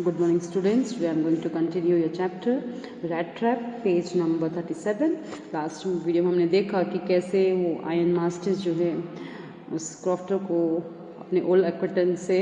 Good morning students. Today I am going to continue your chapter Rat Trap, page number 37. Last video में हमने देखा कि कैसे वो आयन मास्टर जो है उस क्रॉफ्टर को अपने ओल्ड एक्वेंटेंस से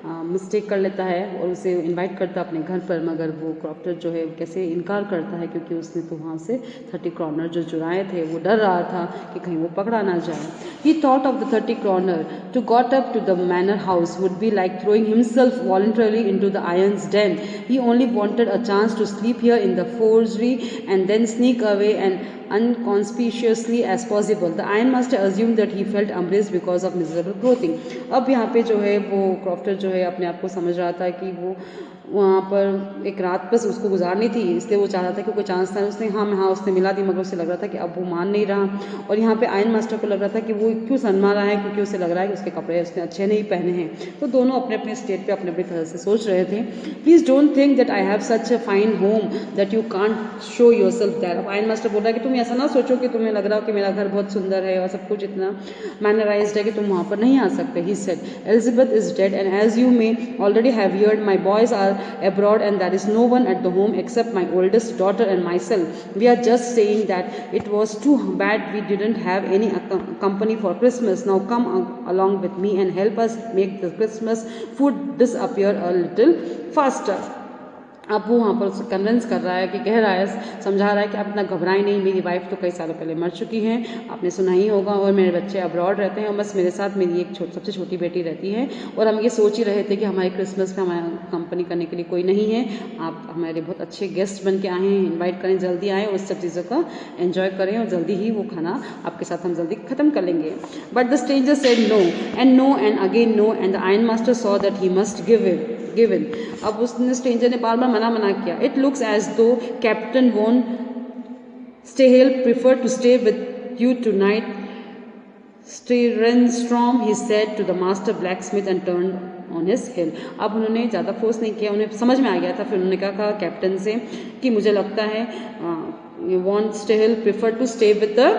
मिस्टेक कर लेता है और उसे इनवाइट करता है अपने घर पर, मगर वो क्रॉफ्टर जो है कैसे इनकार करता है क्योंकि उसने तो वहाँ से 30 क्रॉनर जो चुराए थे, वो डर रहा था कि कहीं वो पकड़ा ना जाए. He thought of the 30 kroner. To got up to the manor house would be like throwing himself voluntarily into the iron's den. He only wanted a chance to sleep here in the forgery and then sneak away and unconspicuously as possible. The ironmaster assumed that he felt embarrassed because of miserable clothing. अब यहाँ पे जो है वो crofter जो है अपने आप को समझ रहा था कि वो वहाँ पर एक रात बस उसको गुजारनी थी, इसलिए वो चाह रहा था कि कोई चांस था. उसने उसने मिला दी, मगर उसे लग रहा था कि अब वो मान नहीं रहा. और यहाँ पे आयन मास्टर को लग रहा था कि वो क्यों शर्मा रहा है, क्योंकि उसे लग रहा है कि उसके कपड़े उसने अच्छे नहीं पहने हैं. तो दोनों अपने अपने स्टेट पे अपने अपनी तरह से सोच रहे थे. Please don't think that I have such a fine home that you can't show your self that. अब आयन मास्टर बोल रहा है कि तुम ऐसा ना सोचो कि तुम्हें लग रहा हो कि मेरा घर बहुत सुंदर है और सब कुछ इतना मैनराइज्ड है कि तुम वहाँ पर नहीं आ सकते. He said Elizabeth is dead and as you may already have heard my boys are abroad and there is no one at the home except my oldest daughter and myself. We are just saying that it was too bad we didn't have any company for Christmas. Now come along with me and help us make the Christmas food disappear a little faster. अब वो वहाँ पर उसको convince कर रहा है कि कह रहा है, समझा रहा है कि आप इतना घबराएं नहीं, मेरी वाइफ तो कई सालों पहले मर चुकी हैं, आपने सुना ही होगा, और मेरे बच्चे अब्रॉड रहते हैं और बस मेरे साथ मेरी एक सबसे छोटी बेटी रहती है. और हम ये सोच ही रहे थे कि हमारे क्रिसमस में हमारा कंपनी करने के लिए कोई नहीं है, आप हमारे बहुत अच्छे गेस्ट बन के आए हैं, इन्वाइट करें, जल्दी आएँ और सब चीज़ों का एन्जॉय करें और जल्दी ही वो खाना आपके साथ हम जल्दी ख़त्म कर लेंगे. But the stranger said no and again no and the iron master saw that he must give in. अब उसने स्ट्रेंजर ने बार बार मना किया. It looks as though captain von Stahle prefer to stay with you tonight Stjernstrom, he said to the master blacksmith and turn on his heel. अब उन्होंने ज़्यादा फोर्स नहीं किया, उन्हें समझ में आ गया था. फिर उन्होंने कहा कैप्टन से कि मुझे लगता है von Stahle prefer to stay with the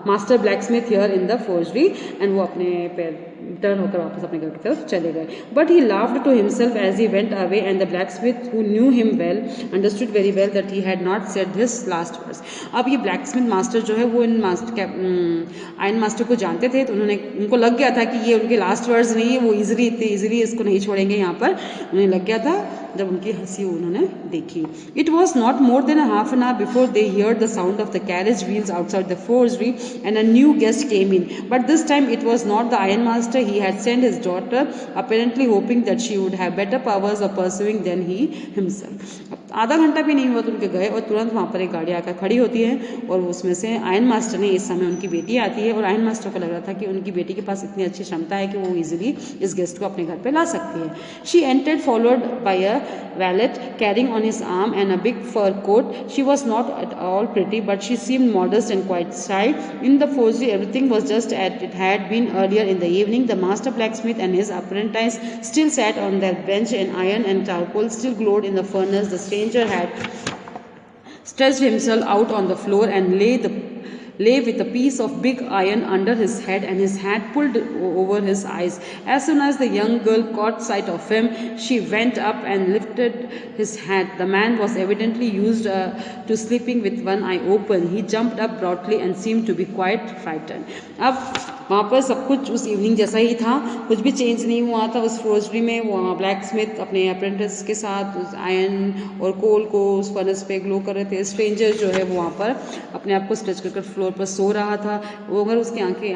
master blacksmith here in the forgery, and वो अपने पैर टर्न होकर वापस अपने घर की तरफ चले गए. But he laughed to himself as he went away and the blacksmith who knew him well understood very well that he had not said this last words. अब ये ब्लैकस्मिथ मास्टर जो है वो इन आयन मास्टर को जानते थे, तो उनको लग गया था कि ये उनके लास्ट वर्ड्स नहीं है, वो इतने ईजिली इसको नहीं छोड़ेंगे. यहाँ पर उन्हें लग गया था जब उनकी हंसी उन्होंने देखी. It was not more than half an hour before they heard the sound of the carriage wheels outside the forgery and a new guest came in. But this time it was not the iron master. He had sent his daughter, apparently hoping that she would have better powers of pursuing than he himself. आधा घंटा भी नहीं हुआ तो उनके गए और तुरंत वहाँ पर एक गाड़ी आकर खड़ी होती है और उसमें से आयन मास्टर ने इस समय उनकी बेटी आती है. और आयन मास्टर को लग रहा था कि उनकी बेटी के पास इतनी अच्छी क्षमता है कि वो इजीली इस गेस्ट को अपने घर पे ला सकती है. She entered followed by a valet carrying on his arm and a big fur coat. She was not at all pretty, but she seemed modest and quite shy. In the forgery, everything was just as it had been earlier in the evening. The master blacksmith and his apprentice still sat on their bench, and iron and charcoal still glowed in the furnace. The stranger had stretched himself out on the floor and lay with a piece of big iron under his head and his hat pulled over his eyes. As soon as the young girl caught sight of him, she went up and lifted his hat. The man was evidently used to sleeping with one eye open. He jumped up broadly and seemed to be quite frightened. अब वहाँ पर सब कुछ उस evening जैसा ही था, कुछ भी चेंज नहीं हुआ था उस फोर्जरी में. वो ब्लैक स्मिथ अपने अप्रेंटिस के साथ उस आयरन और कोल को उस फर्नेस पे ग्लो कर रहे थे. स्ट्रेंजर जो है वो वहाँ पर अपने आप को स्ट्रेच कर फ्लोर पर सो रहा था. वो अगर उसकी आंखें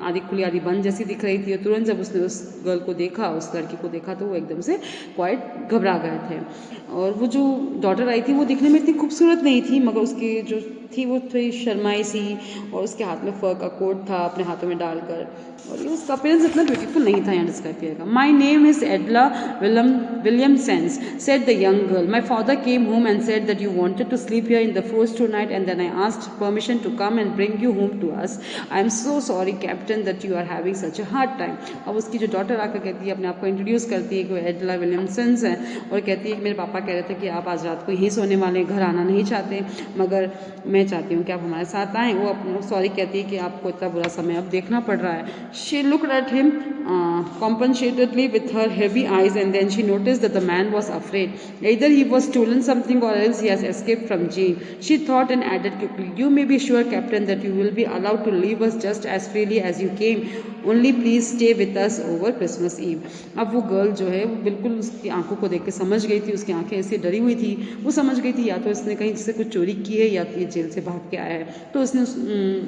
आधी खुली आधी बंद जैसी दिख रही थी. तुरंत जब उसने उस गर्ल को देखा, उस लड़की को देखा, तो वो एकदम से क्वाइट घबरा गए थे. और वो जो डॉटर आई थी वो दिखने में इतनी खूबसूरत नहीं थी, मगर उसकी जो थी वो थोड़ी शर्माई सी, और उसके हाथ में फर का कोट था अपने हाथों में डालकर, और ये उसका अपीयरेंस इतना ब्यूटीफुल नहीं था यहाँ डिस्क्राइब किया. My name is Edla Willmansson, said the young girl. My father came home and said that you wanted to sleep here in the forge tonight and then I asked permission to come and bring you home to us. I am so sorry captain. Captain that you are having such a hard time. अब उसकी जो daughter आकर कहती है, अपने आप को introduce करती है कि वो एडला विलियमसन्स है, और कहती है कि मेरे पापा कह रहे थे कि आप आज रात को यहीं सोने वाले, घर आना नहीं चाहते, मगर मैं चाहती हूँ कि आप हमारे साथ आएँ। वो अपना सॉरी कहती है कि आपको इतना बुरा समय अब देखना पड़ रहा है। She looked at him compassionately with her heavy eyes, and then she noticed that the man was afraid. Either he was stolen something or else he has escaped from jail. She thought and added quickly, "You may be sure, Captain, that you will be allowed to leave us just as freely as you came. Only please stay with us over Christmas Eve." अब वो girl जो है वो बिल्कुल उसकी आंखों को देख के समझ गई थी, उसकी आंखें ऐसी डरी हुई थी, वो समझ गई थी या तो इसने कहीं से कुछ चोरी की है या तो ये जेल से भाग के आया है। तो उसने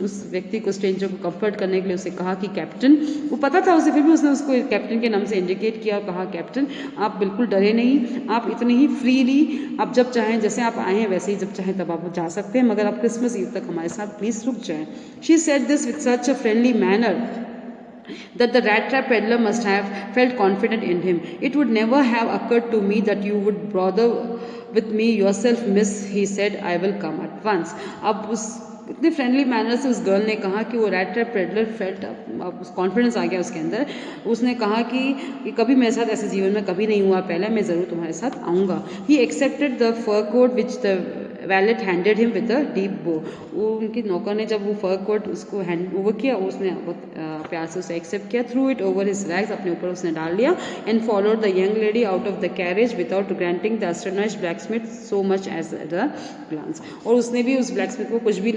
उस व्यक्ति को, स्ट्रेंजर को कंफर्ट करने के लिए उसे कहा कि कैप्टन, वो पता था उसे, फिर भी उसने उसको कैप्टन के नाम से इंडिकेट किया और कहा, कैप्टन आप बिल्कुल डरे नहीं, आप इतने ही फ्रीली, आप जब चाहें, जैसे आप आए हैं वैसे ही जब चाहें तब आप जा सकते हैं, मगर आप क्रिसमस ईव तक हमारे साथ प्लीज रुक जाएं। She said this with such a friendly manner that the rat trap peddler must have felt confident in him. "It would never have occurred to me that you would bother with me yourself, miss," he said. "I will come at once." अब उस इतने friendly manner से उस girl ने कहा कि वो rat trap peddler felt, confidence आ गया उसके अंदर। उसने कहा कि कभी मेरे साथ ऐसे जीवन में कभी नहीं हुआ पहले, मैं ज़रूर तुम्हारे साथ आऊँगा। He accepted the fur coat which the valet handed him with a deep bow. वो उनकी नौकर ने जब वो फर कोट उसको हैंड ओवर किया, उसने बहुत प्यार से उसे एक्सेप्ट किया। Threw it over his rags, अपने ऊपर उसने डाल लिया। And followed the young lady out of the carriage without granting the astonished blacksmith so much as the glance. और उसने भी उस ब्लैकस्मिथ को कुछ भी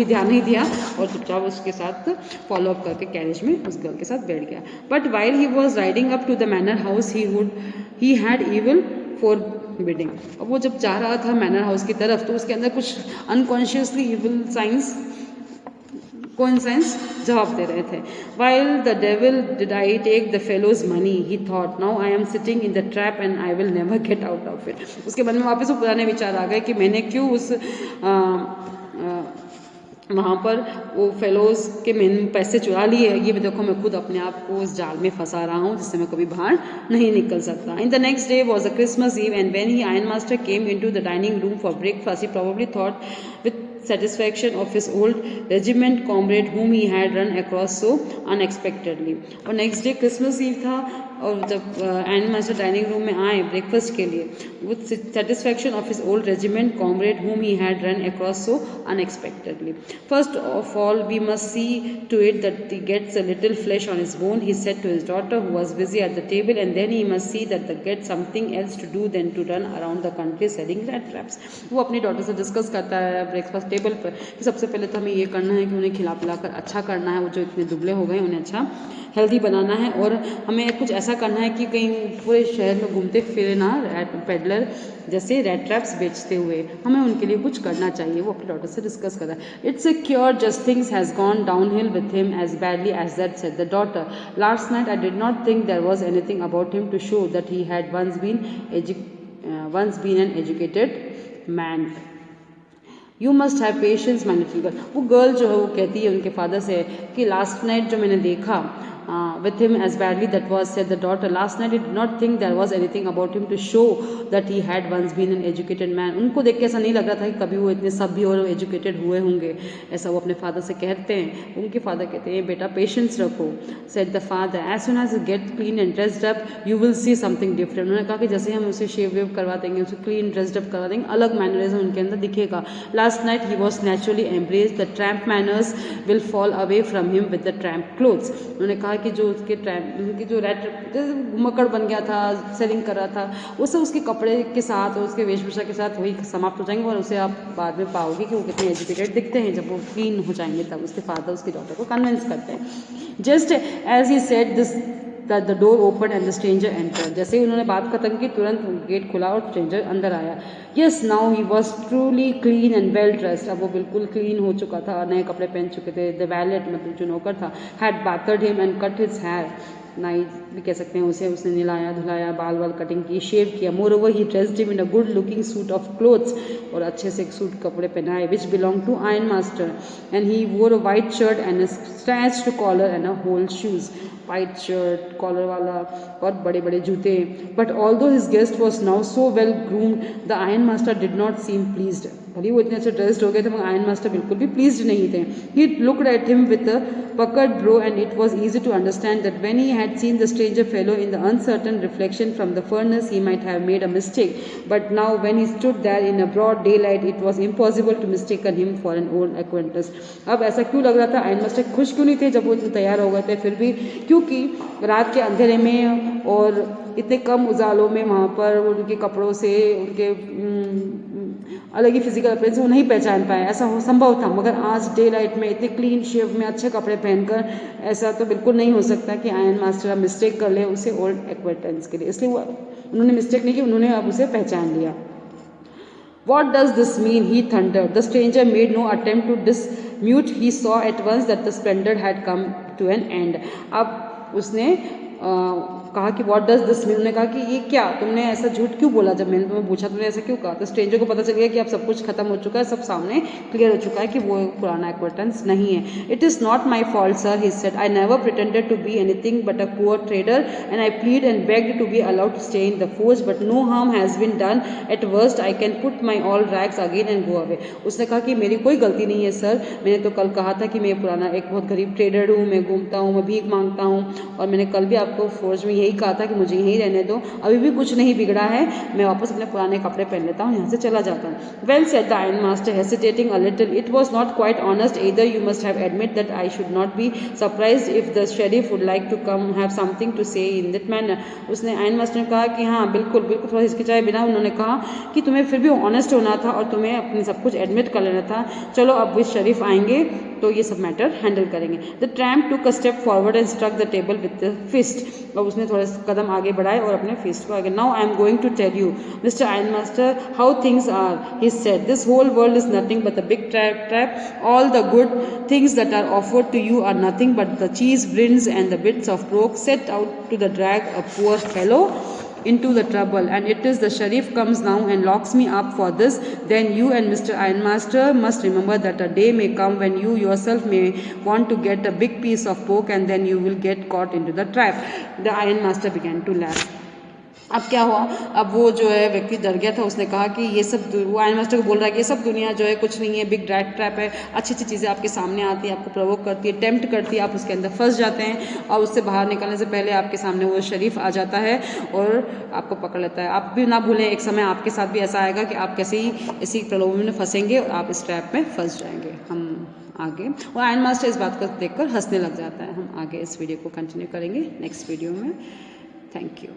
ध्यान नहीं दिया और चुपचाप उसके साथ फॉलो अप करके कैरेज में उस गर्ल के साथ बैठ गया। But while he was riding up to the manor house he had evil foreboding. अब वो जब जा रहा था मैनर हाउस की तरफ, तो उसके अंदर कुछ अनकॉन्शियसली इविल साइंस कोइंसाइंस जवाब दे रहे थे। "While the devil did I take the fellow's money," he thought. "Now I am sitting in the trap and I will never get out of it." उसके मन में वापस वो पुराने विचार आ गए कि मैंने क्यों उस वहाँ पर वो फेलोज के मैंने पैसे चुरा लिए, ये भी देखो मैं खुद अपने आप को उस जाल में फंसा रहा हूँ जिससे मैं कभी बाहर नहीं निकल सकता। In the next day was a Christmas Eve and when the ironmaster came into the dining room for breakfast, he probably thought with satisfaction of his old regiment comrade whom he had run across so unexpectedly. और next day Christmas ewe था, और जब iron master dining room में आए breakfast के लिए, with satisfaction of his old regiment comrade whom he had run across so unexpectedly. First of all, we must see to it that he gets a little flesh on his bone, he said to his daughter who was busy at the table, and then he must see that they get something else to do than to run around the country selling rat traps. वो अपनी daughter से discuss करता है breakfast table पर कि सबसे पहले तो हमें ये करना है कि उन्हें खिला पिला कर अच्छा करना है, वो जो इतने दुबले हो गए उन्हें अच्छा हेल्दी बनाना है, और हमें कुछ ऐसा करना है कि कहीं पूरे शहर में घूमते फिरे ना पेडलर जैसे रेड ट्रैप्स बेचते हुए, हमें उनके लिए कुछ करना चाहिए। वो अपनी डॉटर से डिस्कस कर रहा है। "It's a cure, just things has gone downhill with him as badly as that," said the daughter. "Last night I did not think there was anything about him to show that he had once been an educated man. You must have patience, my little girl." वो girl जो है वो कहती है उनके father से कि last night जो मैंने देखा with him as badly that was, said the daughter, "Last night I did not think there was anything about him to show that he had once been an educated man." उनको देख के ऐसा नहीं लग रहा था कि कभी वो इतने सभ्य और एजुकेटेड हुए होंगे, ऐसा वो अपने फादर से कहते हैं। उनके फादर कहते हैं बेटा पेशेंस रखो, said the father, "As soon as you get clean and dressed up you will see something different." उन्होंने कहा कि जैसे हम उसे शेव वेव करवा देंगे, उसे क्लीन ड्रेस्ड अप करवा देंगे, अलग मैनरिज्म उनके अंदर दिखेगा। "Last night he was naturally embraced, the tramp manners will fall away from him with the tramp clothes." उन्होंने कहा कि जो उसके उनकी जो रैट घुमक्कड़ बन गया था, सेलिंग कर रहा था, वो सब उसके कपड़े के साथ और उसके वेशभूषा के साथ वही समाप्त हो जाएंगे, और उसे आप बाद में पाओगे कि वो कितने एजुकेटेड दिखते हैं जब वो क्लीन हो जाएंगे। तब उसके फादर उसकी डॉटर को कन्विंस करते हैं। Just as he said this the door open and the stranger enter. जैसे ही उन्होंने बात खत्म की तुरंत गेट खुला और स्ट्रेंजर अंदर आया। Yes, now he was truly clean and well dressed. अब वो बिल्कुल क्लीन हो चुका था, नए कपड़े पहन चुके थे। द वैलेट मतलब जो नौकर था had bathed him and cut his hair, नाई भी कह सकते हैं उसे, उसने नहलाया धुलाया, बाल वाल कटिंग की, शेव किया। Moreover he dressed him in a good looking suit of clothes, और अच्छे से एक सूट कपड़े पहनाए, which belong to iron master, and he wore a white shirt and a stretched collar and a whole shoes. White shirt, collar वाला और बड़े बड़े जूते। But although his guest was now so well groomed the iron master did not seem pleased. भले वो इतने अच्छे dressed हो गए थे मगर आयरन मास्टर बिल्कुल भी प्लीज्ड नहीं थे. He looked at him with a puckered brow, and it was easy to understand that when he had seen the stranger fellow in the uncertain reflection from the furnace he might have made a mistake, but now when he stood there in a broad daylight it was impossible to mistake him for an old acquaintance. अब ऐसा क्यों लग रहा था, iron master खुश क्यों नहीं थे जब वो तैयार हो गए थे फिर भी, क्योंकि रात के अंधेरे में और इतने कम उजालों में वहाँ पर उनके कपड़ों से उनके अलग ही फिजिकल अपीयरेंस वो नहीं पहचान पाए. ऐसा हो संभव था मगर आज डे लाइट में इतने क्लीन शेव में अच्छे कपड़े पहनकर ऐसा तो बिल्कुल नहीं हो सकता कि आयरन मास्टर मिस्टेक कर ले उसे ओल्ड एक्वेंटेंस के लिए. इसलिए वो उन्होंने मिस्टेक नहीं की, उन्होंने अब उसे पहचान लिया. What does this mean? He thundered. The stranger made no attempt to dismute. He saw at once that the splendor had come to an end. अब उसने कहा कि व्हाट डज दिस मीन, उन्होंने कहा कि ये क्या, तुमने ऐसा झूठ क्यों बोला, जब मैंने तुम्हें पूछा तुमने ऐसा क्यों कहा. तो स्ट्रेंजर को पता चल गया कि अब सब कुछ खत्म हो चुका है, सब सामने क्लियर हो चुका है कि वो पुराना एक्वेंटेंस नहीं है. It is not my fault sir, he said. I never pretended to be anything but a poor trader and I plead and begged to be allowed to stay in the forge, but no harm has been done. At worst I can put my all rags again and go away. उसने कहा कि मेरी कोई गलती नहीं है sir, मैंने तो कल कहा था कि मैं पुराना एक बहुत गरीब ट्रेडर हूँ, मैं घूमता हूँ, मैं भीख मांगता हूँ, और मैंने कल भी आपको फोर्ज में यही कहा था कि मुझे यहीं रहने दो, अभी भी कुछ नहीं बिगड़ा है, मैं वापस अपने पुराने कपड़े पहन लेता हूँ, यहाँ से चला जाता हूँ. Well said the iron master हेसिटेटिंग a little. It was not quite honest either. You must have admit that I should not be surprised if the sheriff would like to come have something to say in that manner. उसने iron master ने कहा कि हाँ बिल्कुल बिल्कुल, थोड़ा हिचकिचाए बिना उन्होंने कहा कि तुम्हें फिर भी ऑनेस्ट होना था और तुम्हें अपनी सब कुछ एडमिट कर लेना था. चलो अब इस शरीफ आएंगे तो ये सब मैटर हैंडल करेंगे. The tramp took a step forward and struck the table with the fist. और उसने थोड़ा कदम आगे बढ़ाए और अपने फिस्ट को आगे. Now I am going to tell you mister ironmaster how things are, he said. This whole world is nothing but a big trap. All the good things that are offered to you are nothing but the cheese brims and the bits of pork set out to the drag a poor fellow into the trouble, and it is the sheriff comes now and locks me up for this. Then you and Mr. Ironmaster must remember that a day may come when you yourself may want to get a big piece of pork, and then you will get caught into the trap. The Ironmaster began to laugh. अब क्या हुआ, अब वो जो है व्यक्ति डर गया था. उसने कहा कि ये सब, वो आयरन मास्टर को बोल रहा है कि ये सब दुनिया जो है कुछ नहीं है, बिग ड्रैग ट्रैप है, अच्छी अच्छी चीज़ें आपके सामने आती हैं, आपको प्रोवोक करती है, टेम्प्ट करती है, आप उसके अंदर फंस जाते हैं और उससे बाहर निकलने से पहले आपके सामने वो शरीफ आ जाता है और आपको पकड़ लेता है. आप भी ना भूलें एक समय आपके साथ भी ऐसा आएगा कि आप कैसे ही इसी प्रलोभन में फंसेंगे और आप इस ट्रैप में फंस जाएंगे. हम आगे, और आयरन मास्टर इस बात को देखकर हंसने लग जाता है. हम आगे इस वीडियो को कंटिन्यू करेंगे नेक्स्ट वीडियो में. Thank you.